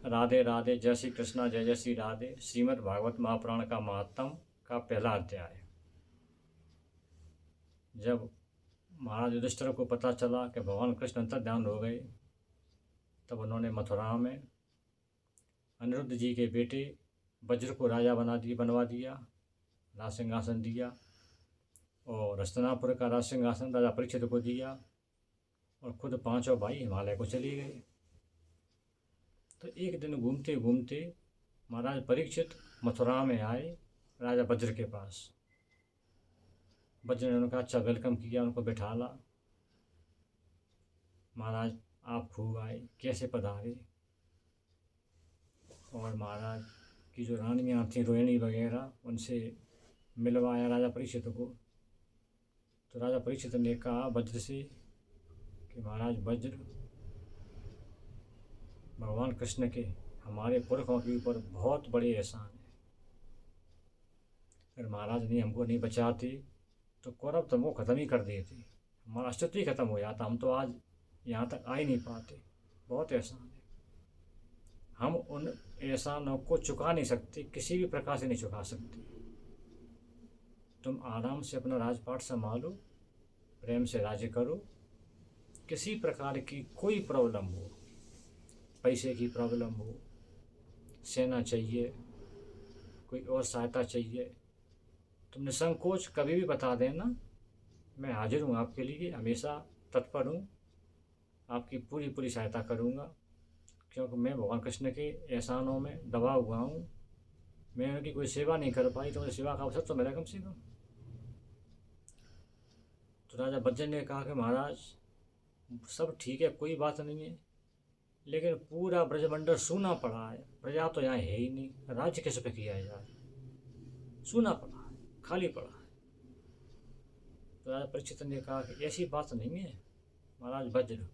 राधे राधे, जय श्री कृष्णा, जय जय श्री राधे। श्रीमद् भागवत महापुराण का महात्म का पहला अध्याय। जब महाराज युधिष्ठिर को पता चला कि भगवान कृष्ण अंतर्ध्यान हो गए, तब उन्होंने मथुरा में अनिरुद्ध जी के बेटे वज्र को राजा बनवा दिया, राज सिंहासन दिया, और हस्तिनापुर का राज सिंहासन राजा परीक्षित को दिया, और खुद पांचों भाई हिमालय को चले गए। तो एक दिन घूमते घूमते महाराज परीक्षित मथुरा में आए राजा वज्र के पास। वज्र ने उनका अच्छा वेलकम किया, उनको बिठाला। महाराज आप खूब आए, कैसे पधारे। और महाराज की जो रानियाँ थीं, रोहिणी वगैरह, उनसे मिलवाया राजा परीक्षित को। तो राजा परीक्षित ने कहा वज्र से कि महाराज वज्र, भगवान कृष्ण के हमारे पुरखों के ऊपर बहुत बड़े एहसान है। अगर महाराज ने हमको नहीं बचाते तो कौरव तुमको ख़त्म ही कर देते, हमारा अस्तित्व ही खत्म हो जाता, हम तो आज यहाँ तक आ ही नहीं पाते। बहुत एहसान है, हम उन एहसानों को चुका नहीं सकते, किसी भी प्रकार से नहीं चुका सकते। तुम आराम से अपना राजपाट संभालो, प्रेम से राज्य करो। किसी प्रकार की कोई प्रॉब्लम हो, पैसे की प्रॉब्लम हो, सेना चाहिए, कोई और सहायता चाहिए, तुम निसंकोच कभी भी बता देना, मैं हाजिर हूँ आपके लिए, हमेशा तत्पर हूँ, आपकी पूरी पूरी सहायता करूँगा। क्योंकि मैं भगवान कृष्ण के एहसानों में दबा हुआ हूँ। मैं उनकी कोई सेवा नहीं कर पाई, तो मुझे सेवा का अवसर तो मिला कम से कम। तो राजा वज्र ने कहा कि महाराज सब ठीक है, कोई बात नहीं है, लेकिन पूरा ब्रजमंडल सूना पड़ा है, प्रजा तो यहाँ है ही नहीं, राज्य कैसे पे किया जाए, सूना पड़ा है, खाली पड़ा है। तो राजा परीक्षित ने कहा कि ऐसी बात नहीं है महाराज वज्र,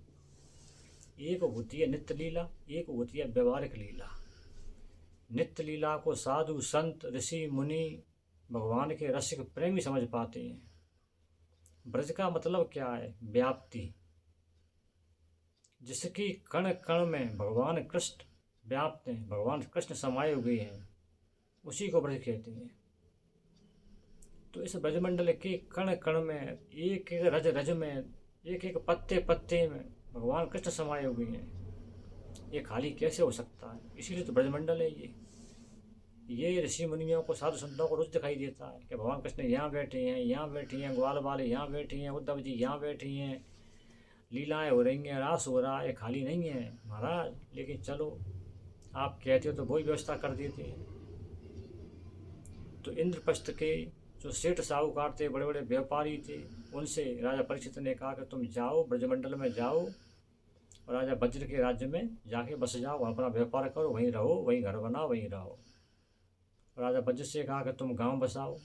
एक होती है नित्य लीला, एक होती है व्यवहारिक लीला। नित्य लीला को साधु संत ऋषि मुनि भगवान के रसिक प्रेमी समझ पाते हैं। ब्रज का मतलब क्या है? व्याप्ति, जिसकी कण कण में भगवान कृष्ण व्याप्त हैं, भगवान कृष्ण समाये हुए हैं, उसी को ब्रज कहते हैं। तो इस ब्रजमंडल के कण कण में, एक एक रज रज में, एक एक पत्ते पत्ते में भगवान कृष्ण समाये हुए हैं। ये खाली कैसे हो सकता है? इसीलिए तो ब्रजमंडल है ये ऋषि मुनियों को, साधु संतों को रोज दिखाई देता है कि भगवान कृष्ण यहाँ बैठे हैं, यहाँ बैठी हैं, ग्वाल वाले यहाँ बैठे हैं, उद्धव जी यहाँ बैठी हैं, लीलाएं हो रही हैं, रास हो रहा है, खाली नहीं है महाराज। लेकिन चलो आप कहते हो तो वही व्यवस्था कर देते हैं। तो इंद्रप्रस्थ के जो सेठ साहूकार थे, बड़े बड़े व्यापारी थे, उनसे राजा परीक्षित ने कहा कि तुम जाओ ब्रजमंडल में जाओ, और राजा वज्र के राज्य में जाके बस जाओ, अपना व्यापार करो, वहीं रहो, वहीं घर बनाओ, वहीं रहो। राजा वज्र से कहा कि तुम गांव बसाओ,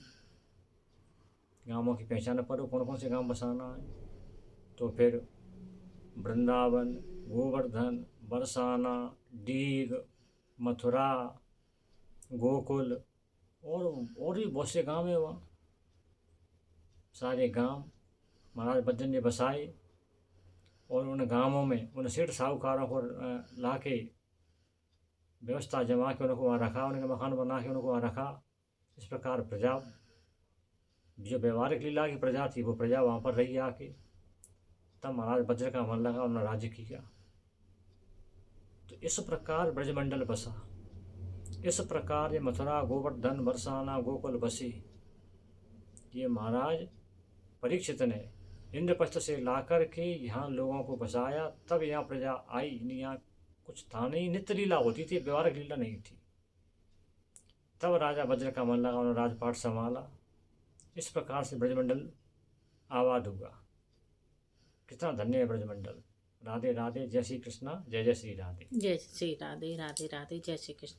गांवों की पहचान करो, कौन कौन से गांव बसाना है। तो फिर वृंदावन, गोवर्धन, बरसाना, डीग, मथुरा, गोकुल, और भी बहुत से गांव है वहाँ। सारे गांव महाराज वज्र ने बसाए, और उन गांवों में उन सेठ साहूकारों को ला के व्यवस्था जमा के उनको वहाँ रखा, उनके मकान बना के उनको वहाँ रखा। इस प्रकार प्रजा, जो व्यवहारिक लीला की प्रजा थी, वो प्रजा वहाँ पर रही आके। तब महाराज वज्र का मन लगा, उन्होंने राज्य किया। तो इस प्रकार ब्रजमंडल बसा, इस प्रकार ये मथुरा, गोवर्धन, बरसाना, गोकुल बसी। ये महाराज परीक्षित ने इंद्रप्रस्थ से लाकर के यहाँ लोगों को बसाया, तब यहाँ प्रजा आई। यहाँ कुछ था नहीं, नित्य लीला होती थी, व्यवहारिक लीला नहीं थी। तब राजा वज्र का मन लगा, उन्होंने राजपाट संभाला। इस प्रकार से ब्रजमंडल आबाद हुआ। कितना धन्य है ब्रजमंडल। राधे राधे, जय श्री कृष्णा, जय जय श्री राधे। जय श्री राधे, राधे राधे, जय श्री कृष्ण।